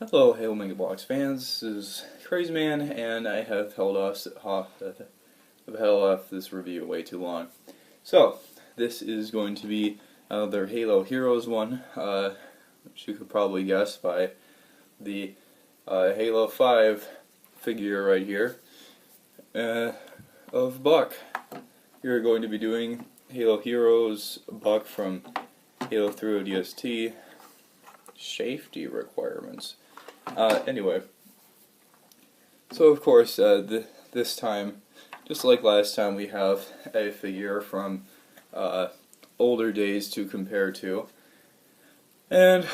Hello, Hail Mega Bloks fans. This is Crazy Man, and I have held off this review way too long. So, this is going to be another Halo Heroes one, which you could probably guess by the Halo 5 figure right here of Buck. You're going to be doing Halo Heroes Buck from Halo 3 ODST safety requirements. Anyway, so of course, this time, just like last time, we have a figure from older days to compare to, and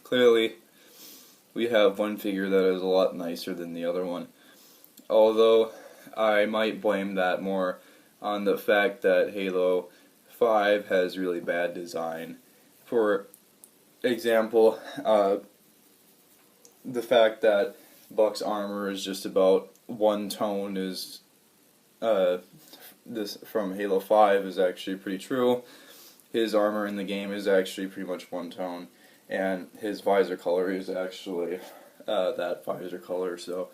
clearly we have one figure that is a lot nicer than the other one, although I might blame that more on the fact that Halo 5 has really bad design. For example, the fact that Buck's armor is just about one tone is this from Halo 5 is actually pretty true. His armor in the game is actually pretty much one tone, and his visor color is actually that visor color. So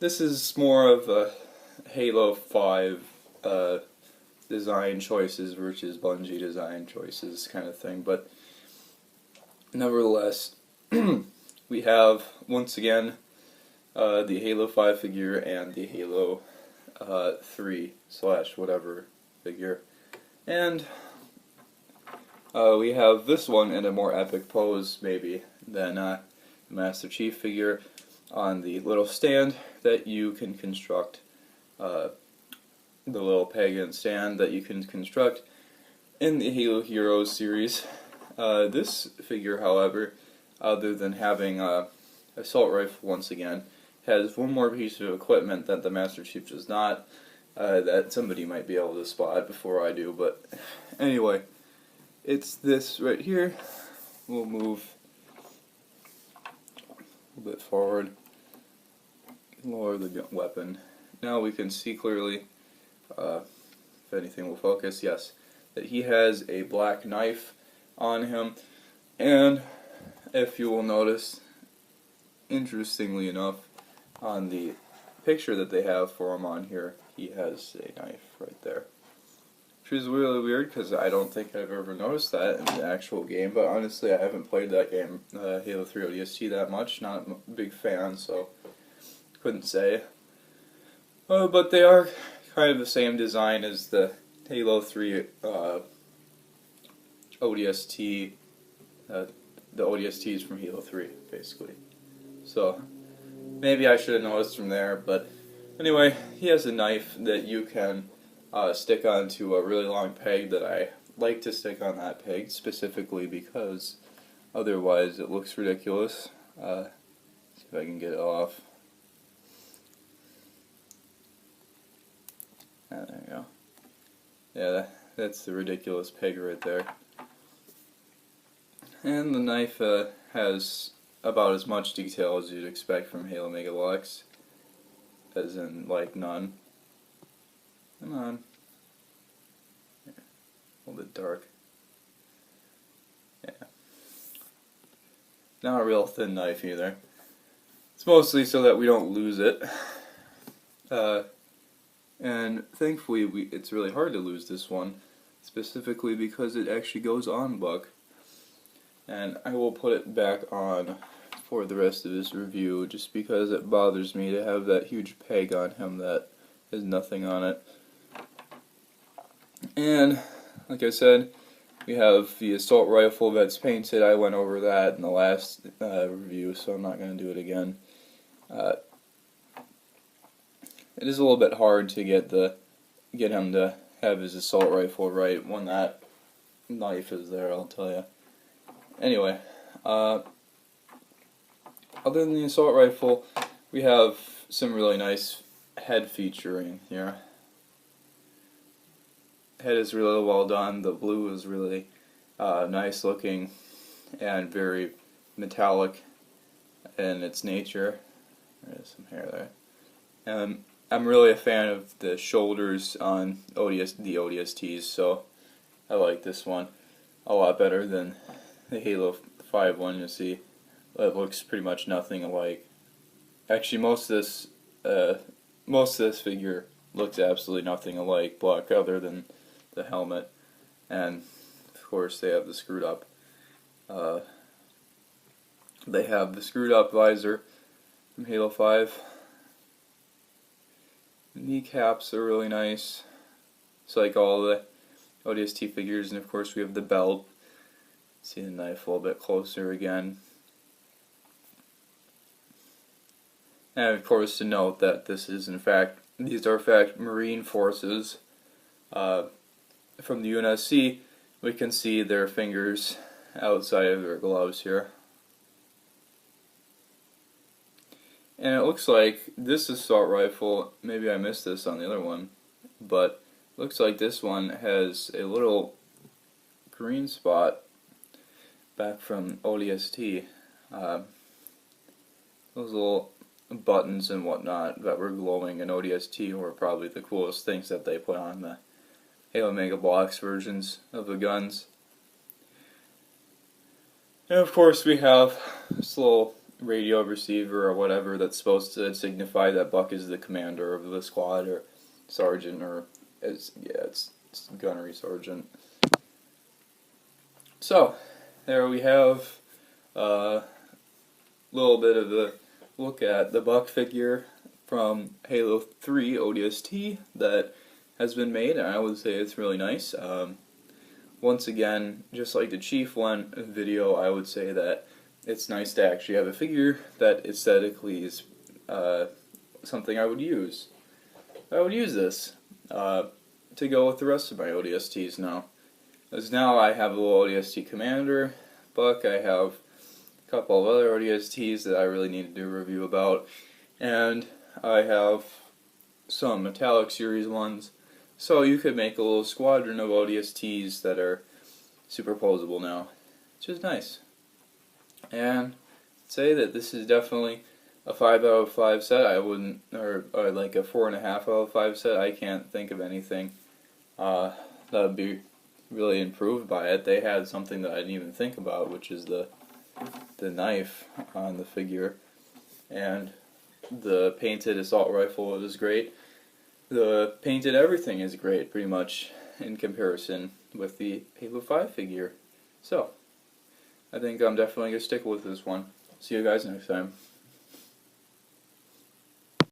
this is more of a Halo 5 design choices versus Bungie design choices kind of thing, but nevertheless, we have, once again, the Halo 5 figure and the Halo 3/whatever figure. And we have this one in a more epic pose, maybe, than the Master Chief figure on the little stand that you can construct, the little pagan stand that you can construct in the Halo Heroes series. This figure, however, other than having a assault rifle once again, has one more piece of equipment that the Master Chief does not, that somebody might be able to spot before I do, but anyway, it's this right here. We'll move a bit forward, lower the weapon. Now we can see clearly, if anything will focus, yes, that he has a black knife on him, and if you will notice, interestingly enough, on the picture that they have for him on here, he has a knife right there. Which is really weird, because I don't think I've ever noticed that in the actual game, but honestly I haven't played that game, Halo 3 ODST, that much. Not a big fan, so couldn't say. But they are kind of the same design as the Halo 3 ODST, the ODSTs from Halo 3, basically. So, maybe I should have noticed from there, but anyway, he has a knife that you can stick onto a really long peg that I like to stick on that peg, specifically because otherwise it looks ridiculous. See if I can get it off. There you go. Yeah, that's the ridiculous peg right there. And the knife has about as much detail as you'd expect from Halo Mega Bloks, as in, like, none. Come on. Yeah. A little bit dark. Yeah. Not a real thin knife either. It's mostly so that we don't lose it. And thankfully it's really hard to lose this one, specifically because it actually goes on Buck. And I will put it back on for the rest of this review, just because it bothers me to have that huge peg on him that has nothing on it. And, like I said, we have the assault rifle that's painted. I went over that in the last review, so I'm not going to do it again. It is a little bit hard to get him to have his assault rifle right when that knife is there, I'll tell you. Anyway, other than the assault rifle, we have some really nice head featuring here. Head is really well done. The blue is really nice looking and very metallic in its nature. There's some hair there. And I'm really a fan of the shoulders on the ODSTs, so I like this one a lot better than the Halo 5 one. You see It looks pretty much nothing alike. Actually, most of this figure looks absolutely nothing alike Block, other than the helmet, and of course they have the screwed up. They have the screwed up visor from Halo 5. The kneecaps are really nice. It's like all the ODST figures, and of course we have the belt. See the knife a little bit closer again. And of course to note that these are in fact Marine forces. From the UNSC, we can see their fingers outside of their gloves here. And it looks like this assault rifle, maybe I missed this on the other one, but it looks like this one has a little green spot back from ODST. Those little buttons and whatnot that were glowing in ODST were probably the coolest things that they put on the Halo Mega Bloks versions of the guns. And of course we have this little radio receiver or whatever that's supposed to signify that Buck is the commander of the squad, or sergeant, or it's gunnery sergeant. So there we have a little bit of a look at the Buck figure from Halo 3 ODST that has been made, and I would say it's really nice. Once again, just like the Chief One video, I would say that it's nice to actually have a figure that aesthetically is something I would use. I would use this to go with the rest of my ODSTs now. As now I have a little ODST Commander Buck, I have a couple of other ODSTs that I really need to do a review about, and I have some Metallic Series ones. So you could make a little squadron of ODSTs that are superposable now, which is nice. And I'd say that this is definitely a 5 out of 5 set. I wouldn't, or like a 4.5 out of 5 set. I can't think of anything that would be really improved by it. They had something that I didn't even think about, which is the knife on the figure, and the painted assault rifle is great. The painted everything is great, pretty much, in comparison with the Halo 5 figure. So I think I'm definitely going to stick with this one. See you guys next time.